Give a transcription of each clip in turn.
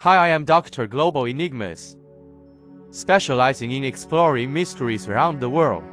Hi, I am Dr. Global Enigmas, specializing in exploring mysteries around the world,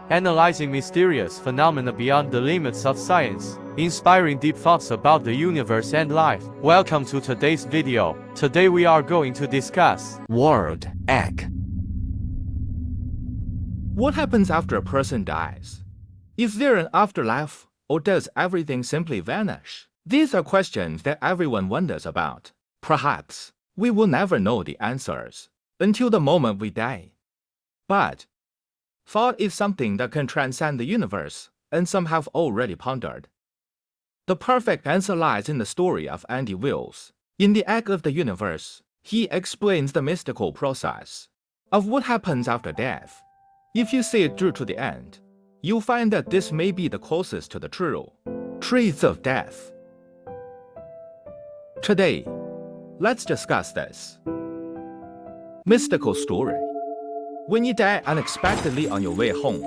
analyzing mysterious phenomena beyond the limits of science, inspiring deep thoughts about the universe and life. Welcome to today's video. Today we are going to discuss Word egg. What happens after a person dies? Is there an afterlife, or does everything simply vanish? These are questions that everyone wonders about. Perhaps we will never know the answers until the moment we die. But thought is something that can transcend the universe, and some have already pondered. The perfect answer lies in the story of Andy Wills. In The Egg of the Universe, he explains the mystical process of what happens after death. If you see it through to the end, you'll find that this may be the closest to the true truth of death. Today, let's discuss this mystical story. When you die unexpectedly on your way home,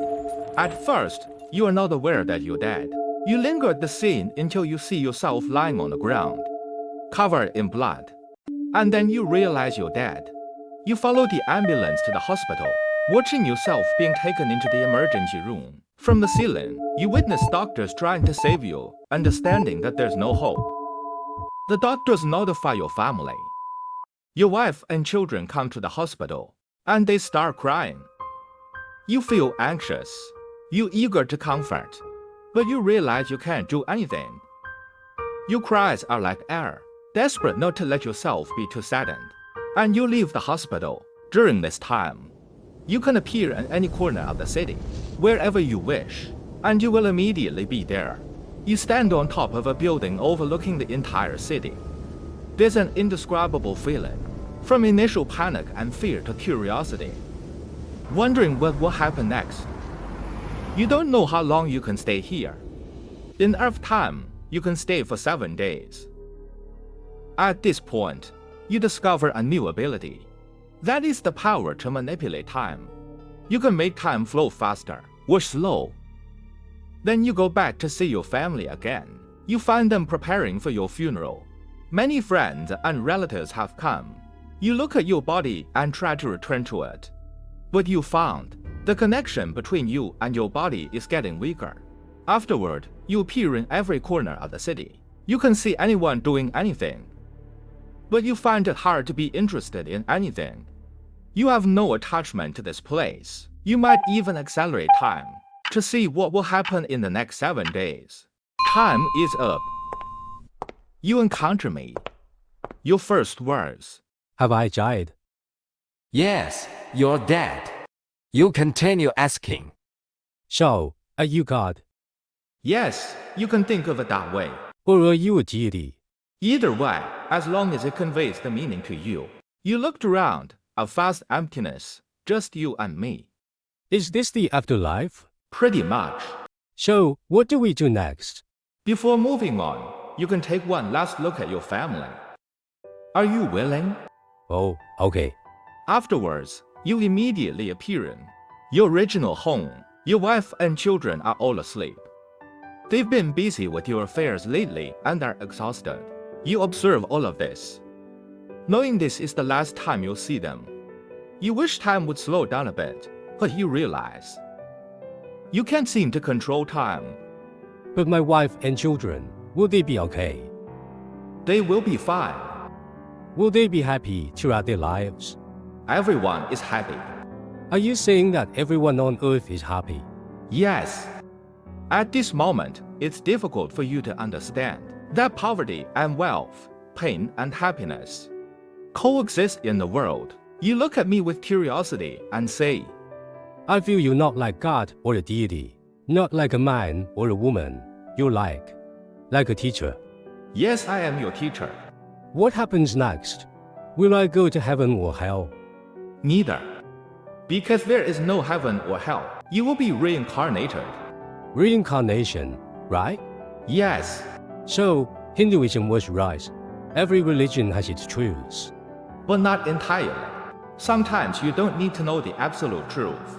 at first, you are not aware that you're dead. You linger at the scene until you see yourself lying on the ground, covered in blood. And then you realize you're dead. You follow the ambulance to the hospital, watching yourself being taken into the emergency room. From the ceiling, you witness doctors trying to save you, understanding that there's no hope. The doctors notify your family. Your wife and children come to the hospital, and they start crying. You feel anxious. You're eager to comfort, but you realize you can't do anything. Your cries are like air, desperate not to let yourself be too saddened. And you leave the hospital. During this time, you can appear in any corner of the city, wherever you wish, and you will immediately be there. You stand on top of a building overlooking the entire city. There's an indescribable feeling, from initial panic and fear to curiosity, wondering what will happen next. You don't know how long you can stay here. In Earth time, you can stay for 7 days. At this point, you discover a new ability. That is the power to manipulate time. You can make time flow faster or slow. Then you go back to see your family again. You find them preparing for your funeral. Many friends and relatives have come. You look at your body and try to return to it. But you found the connection between you and your body is getting weaker. Afterward, you appear in every corner of the city. You can see anyone doing anything. But you find it hard to be interested in anything. You have no attachment to this place. You might even accelerate time to see what will happen in the next 7 days. Time is up. You encounter me. Your first words. Have I died? Yes, you're dead. You continue asking. So, are you God? Yes, you can think of it that way. Or are you a deity? Either way, as long as it conveys the meaning to you. You looked around, a vast emptiness, just you and me. Is this the afterlife? Pretty much. So, what do we do next? Before moving on, you can take one last look at your family. Are you willing? Oh, okay. Afterwards, you immediately appear in your original home. Your wife and children are all asleep. They've been busy with your affairs lately and are exhausted. You observe all of this, knowing this is the last time you'll see them. You wish time would slow down a bit, but you realize you can't seem to control time. But my wife and children, will they be okay? They will be fine. Will they be happy throughout their lives? Everyone is happy. Are you saying that everyone on earth is happy? Yes. At this moment, it's difficult for you to understand that poverty and wealth, pain and happiness coexist in the world. You look at me with curiosity and say, I feel you're not like God or a deity, not like a man or a woman. You're like a teacher. yes, I am your teacher. What happens next? Will I go to heaven or hell? Neither. Because there is no heaven or hell. You will be reincarnated. Reincarnation, right? Yes. So, Hinduism was right. Every religion has its truths. But not entirely. Sometimes you don't need to know the absolute truth.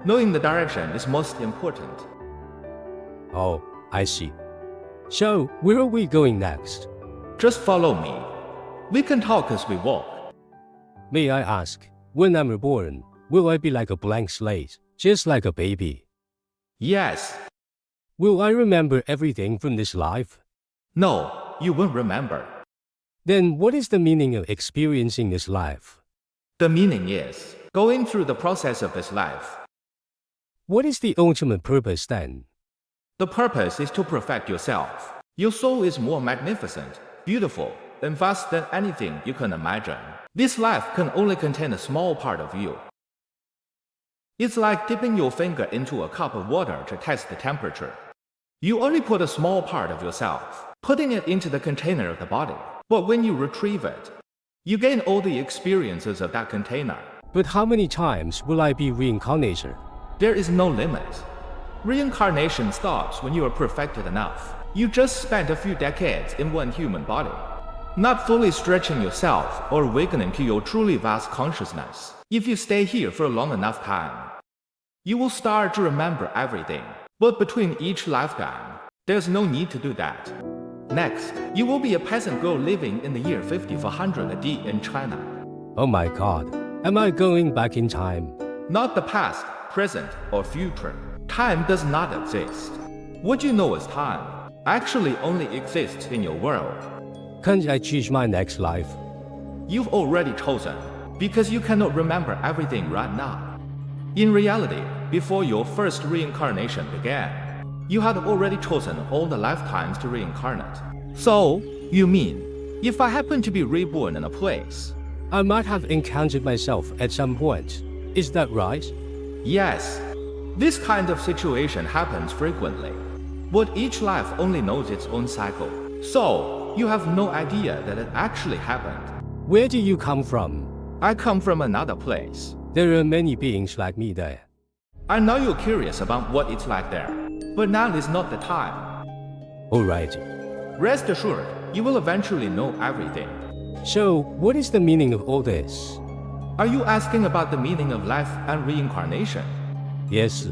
Knowing the direction is most important. Oh, I see. So, where are we going next? Just follow me. We can talk as we walk. May I ask, when I'm reborn, will I be like a blank slate, just like a baby? Yes. Will I remember everything from this life? No, you won't remember. Then what is the meaning of experiencing this life? The meaning is going through the process of this life. What is the ultimate purpose then? The purpose is to perfect yourself. Your soul is more magnificent, beautiful, and vast than anything you can imagine. This life can only contain a small part of you. It's like dipping your finger into a cup of water to test the temperature. You only put a small part of yourself, putting it into the container of the body. But when you retrieve it, you gain all the experiences of that container. But how many times will I be reincarnated? There is no limit. Reincarnation stops when you are perfected enough. You just spent a few decades in one human body, not fully stretching yourself or awakening to your truly vast consciousness. If you stay here for a long enough time, you will start to remember everything. But between each lifetime, there's no need to do that. Next, you will be a peasant girl living in the year 5400 AD in China. Oh my God, am I going back in time? Not the past, present, or future. Time does not exist. What you know as time actually only exists in your world. Can't I choose my next life? You've already chosen, because you cannot remember everything right now. In reality, before your first reincarnation began, you had already chosen all the lifetimes to reincarnate. So, you mean, if I happen to be reborn in a place? I might have encountered myself at some point. Is that right? Yes. This kind of situation happens frequently. But each life only knows its own cycle. So, you have no idea that it actually happened. Where do you come from? I come from another place. There are many beings like me there. I know you're curious about what it's like there, but now is not the time. Alright. Rest assured, you will eventually know everything. So, what is the meaning of all this? Are you asking about the meaning of life and reincarnation? Yes.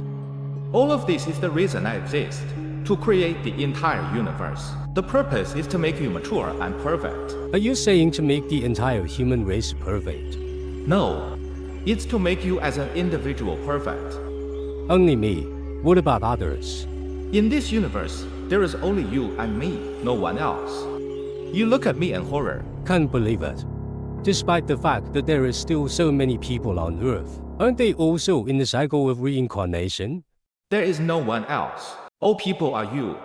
All of this is the reason I exist, to create the entire universe. The purpose is to make you mature and perfect. Are you saying to make the entire human race perfect? No, it's to make you as an individual perfect. Only me. What about others? In this universe, there is only you and me, no one else. You look at me in horror. Can't believe it. Despite the fact that there are still so many people on Earth, aren't they also in the cycle of reincarnation? There is no one else. All people are you.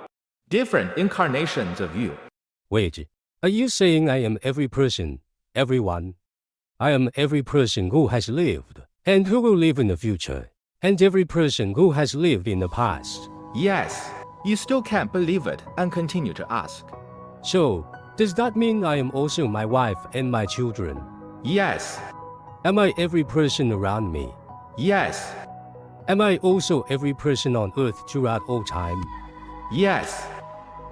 Different incarnations of you. Wait, are you saying I am every person, everyone? I am every person who has lived, and who will live in the future, and every person who has lived in the past. Yes, you still can't believe it and continue to ask. So, does that mean I am also my wife and my children? Yes, Am I every person around me? yes, Am I also every person on Earth throughout all time? yes,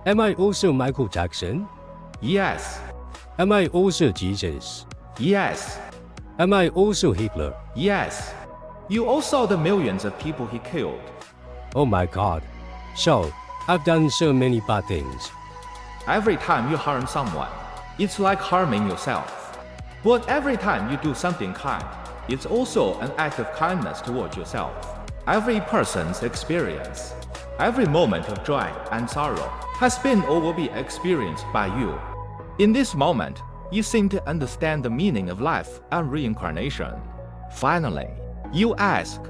Am I also Michael Jackson? yes, Am I also Jesus? yes, Am I also Hitler? yes. You all saw the millions of people he killed. Oh my God. So, I've done so many bad things. Every time you harm someone, it's like harming yourself. But every time you do something kind, it's also an act of kindness towards yourself. Every person's experience, every moment of joy and sorrow has been or will be experienced by you. In this moment, you seem to understand the meaning of life and reincarnation. Finally, you ask,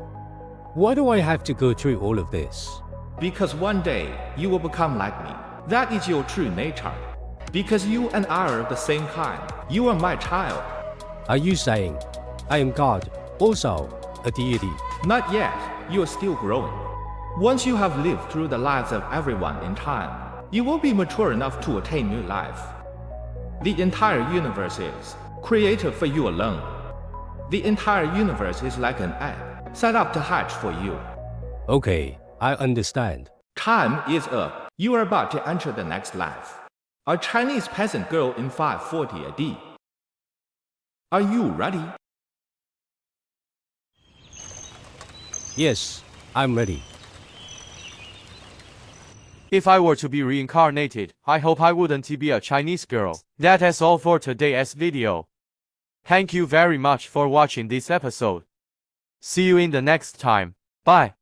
Why do I have to go through all of this? because one day you will become like me. That is your true nature. Because you and I are of the same kind. You are my child. Are you saying I am God, also a deity? Not yet, you are still growing. Once you have lived through the lives of everyone in time, you will be mature enough to attain new life. The entire universe is created for you alone. The entire universe is like an egg, set up to hatch for you. Okay, I understand. Time is up. You are about to enter the next life. A Chinese peasant girl in 540 AD. Are you ready? Yes, I'm ready. If I were to be reincarnated, I hope I wouldn't be a Chinese girl. That is all for today's video. Thank you very much for watching this episode. See you in the next time. Bye.